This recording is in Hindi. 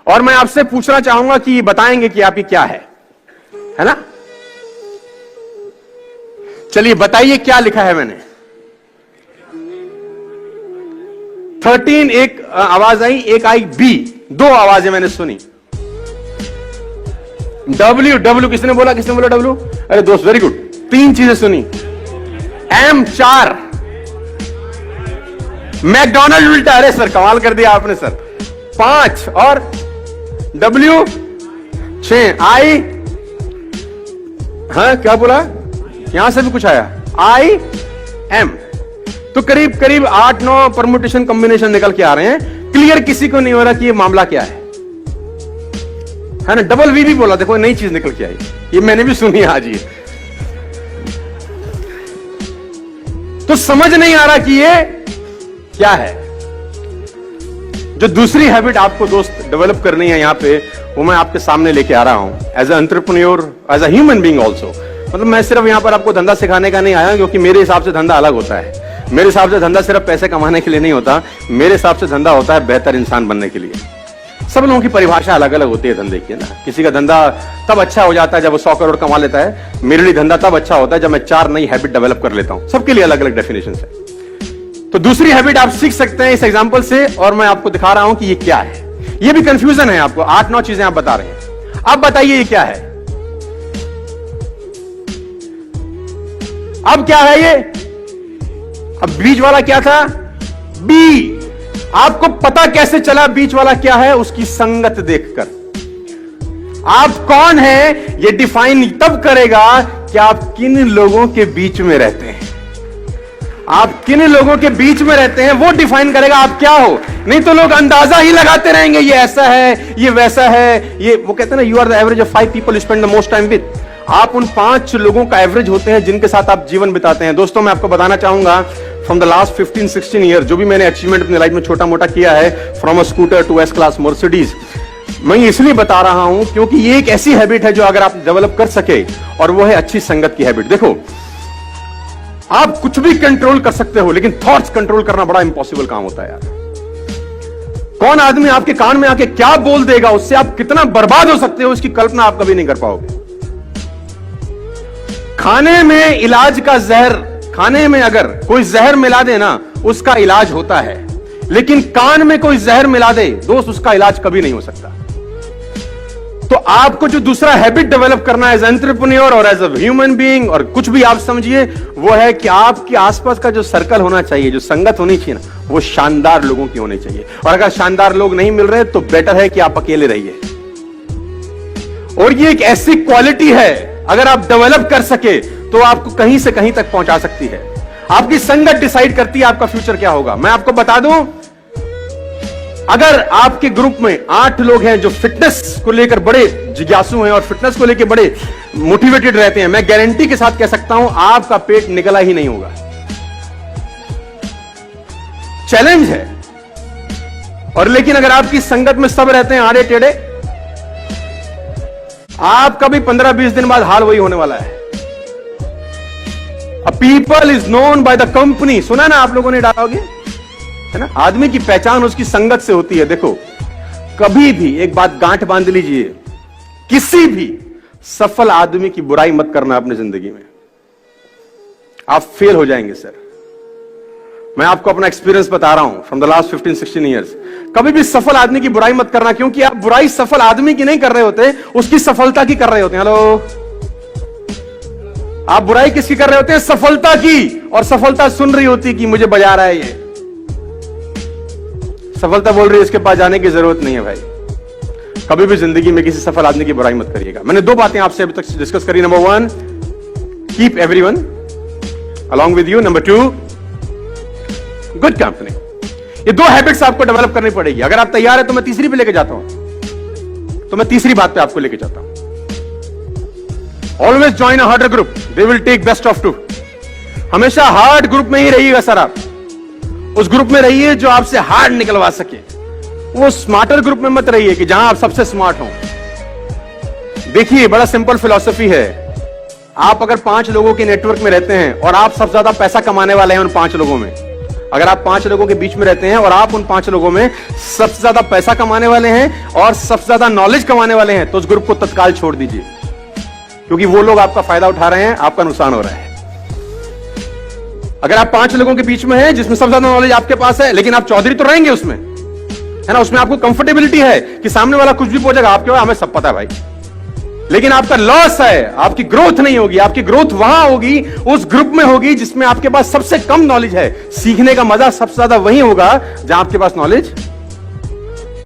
और मैं आपसे पूछना चाहूंगा कि बताएंगे कि आपकी क्या है ना? चलिए बताइए क्या लिखा है मैंने। 13 एक आवाज आई, एक आई बी, दो आवाजें मैंने सुनी। डब्ल्यू डब्ल्यू किसने बोला? किसने बोला डब्ल्यू? अरे दोस्त वेरी गुड, तीन चीजें सुनी। एम 4, मैकडॉनल्ड उल्टा, अरे सर कमाल कर दिया आपने सर। 5 और डब्ल्यू 6, आई, हाँ क्या बोला? यहां से भी कुछ आया, आई एम। तो करीब करीब 8-9 परमुटेशन कॉम्बिनेशन निकल के आ रहे हैं। क्लियर किसी को नहीं हो रहा कि ये मामला क्या है ना? डबल वी भी बोला, देखो नई चीज निकल के आई, ये मैंने भी सुनी आज। ये तो समझ नहीं आ रहा कि ये क्या है। जो दूसरी हैबिट आपको दोस्त डेवलप करनी है यहां पे, वो मैं आपके सामने लेके आ रहा हूं as a entrepreneur, as a human being also. मतलब मैं सिर्फ यहां पर आपको धंधा सिखाने का नहीं आया, क्योंकि मेरे हिसाब से धंधा अलग होता है। मेरे हिसाब से धंधा सिर्फ पैसे कमाने के लिए नहीं होता, मेरे हिसाब से धंधा होता है बेहतर इंसान बनने के लिए। सब लोगों की परिभाषा अलग अलग होती है धंधे की, ना? किसी का धंधा तब अच्छा हो जाता है जब वो 100 करोड़ कमा लेता है। मेरे लिए धंधा तब अच्छा होता है जब मैं 4 नई हैबिट डेवलप कर लेता हूं। सबके लिए अलग अलग डेफिनेशन है। तो दूसरी हैबिट आप सीख सकते हैं इस एग्जांपल से, और मैं आपको दिखा रहा हूं कि ये क्या है। ये भी कंफ्यूजन है आपको, 8-9 चीजें आप बता रहे हैं। अब बताइए ये क्या है? अब क्या है ये? अब बीच वाला क्या था? बी। आपको पता कैसे चला बीच वाला क्या है? उसकी संगत देखकर। आप कौन है ये डिफाइन तब करेगा कि आप किन लोगों के बीच में रहते हैं। आप किन लोगों के बीच में रहते हैं वो डिफाइन करेगा आप क्या हो। नहीं तो लोग अंदाजा ही लगाते रहेंगे, ये ऐसा है, ये वैसा है। ये वो कहते हैं ना, you are the average of 5 people you spend the most time with. आप उन 5 लोगों का एवरेज होते हैं जिनके साथ आप जीवन बिताते हैं। दोस्तों मैं आपको बताना चाहूंगा, फ्रॉम द लास्ट 15-16 ईयर जो भी मैंने अचीवमेंट अपनी लाइफ में छोटा मोटा किया है, from a scooter to S class Mercedes, मैं इसलिए बता रहा हूं क्योंकि ये एक ऐसी हैबिट है जो अगर आप डेवलप कर सके, और वो है अच्छी संगत की हैबिट। देखो, आप कुछ भी कंट्रोल कर सकते हो, लेकिन थॉट्स कंट्रोल करना बड़ा इंपॉसिबल काम होता है यार। कौन आदमी आपके कान में आके क्या बोल देगा, उससे आप कितना बर्बाद हो सकते हो, इसकी कल्पना आप कभी नहीं कर पाओगे। खाने में इलाज का जहर, खाने में अगर कोई जहर मिला दे ना, उसका इलाज होता है, लेकिन कान में कोई जहर मिला दे दोस्त, उसका इलाज कभी नहीं हो सकता। तो आपको जो दूसरा हैबिट डेवलप करना है एज एंटरप्रेन्योर और एज अ ह्यूमन बीइंग, और कुछ भी आप समझिए, वो है कि आपके आसपास का जो सर्कल होना चाहिए, जो संगत होनी चाहिए ना, वो शानदार लोगों की होनी चाहिए। और अगर शानदार लोग नहीं मिल रहे तो बेटर है कि आप अकेले रहिए। और ये एक ऐसी क्वालिटी है, अगर आप डेवलप कर सके तो आपको कहीं से कहीं तक पहुंचा सकती है। आपकी संगत डिसाइड करती है आपका फ्यूचर क्या होगा। मैं आपको बता दूं, अगर आपके ग्रुप में 8 लोग हैं जो फिटनेस को लेकर बड़े जिज्ञासु हैं और फिटनेस को लेकर बड़े मोटिवेटेड रहते हैं, मैं गारंटी के साथ कह सकता हूं आपका पेट निकला ही नहीं होगा। चैलेंज है। और लेकिन अगर आपकी संगत में सब रहते हैं आड़े टेढ़े, आपका भी 15-20 दिन बाद हाल वही होने वाला है। A people is known by the company, सुना ना आप लोगों ने डालोगे, है ना? आदमी की पहचान उसकी संगत से होती है। देखो, कभी भी एक बात गांठ बांध लीजिए, किसी भी सफल आदमी की बुराई मत करना अपनी जिंदगी में, आप फेल हो जाएंगे सर। मैं आपको अपना एक्सपीरियंस बता रहा हूं फ्रॉम द लास्ट 15-16 ईयर्स। कभी भी सफल आदमी की बुराई मत करना, क्योंकि आप बुराई सफल आदमी की नहीं कर रहे होते, उसकी सफलता की कर रहे होते हैं। हेलो, आप बुराई किसकी कर रहे होते हैं? सफलता की। और सफलता सुन रही होती कि मुझे बजा रहा है ये, सफलता बोल रही है इसके पास जाने की जरूरत नहीं है। भाई, कभी भी जिंदगी में किसी सफल आदमी की बुराई मत करिएगा। मैंने 2 बातें आपसे अभी तक डिस्कस करी। Number 1, keep everyone along with you. Number 2, good company. ये 2 हैबिट्स आपको डेवलप करनी पड़ेगी। अगर आप तैयार है तो मैं तीसरी पे लेके जाता हूं। तो मैं तीसरी बात पे आपको लेके जाता हूं। Always join a harder group, they will take best of 2। हमेशा हार्ड ग्रुप में ही रहिएगा सर। आप उस ग्रुप में रहिए जो आपसे हार्ड निकलवा सके। वो स्मार्टर ग्रुप में मत रहिए कि जहां आप सबसे स्मार्ट हो। देखिए, बड़ा सिंपल फिलॉसफी है। आप अगर 5 लोगों के नेटवर्क में रहते हैं और आप सबसे ज्यादा पैसा कमाने वाले हैं उन 5 लोगों में, अगर आप 5 लोगों के बीच में रहते हैं और आप उन 5 लोगों में सबसे ज्यादा पैसा कमाने वाले हैं और सबसे ज्यादा नॉलेज कमाने वाले हैं, तो उस ग्रुप को तत्काल छोड़ दीजिए, क्योंकि वो लोग आपका फायदा उठा रहे हैं, आपका नुकसान हो रहा है। अगर आप 5 लोगों के बीच में हैं जिसमें सबसे ज्यादा नॉलेज आपके पास है, लेकिन आप चौधरी तो रहेंगे उसमें, है ना, उसमें आपको कंफर्टेबिलिटी है कि सामने वाला कुछ भी पूछेगा, आपके बाद हमें सब पता है भाई, लेकिन आपका लॉस है, आपकी ग्रोथ नहीं होगी। आपकी ग्रोथ वहां होगी, उस ग्रुप में होगी जिसमें आपके पास सबसे कम नॉलेज है। सीखने का मजा सबसे ज्यादा वहीं होगा जहां आपके पास नॉलेज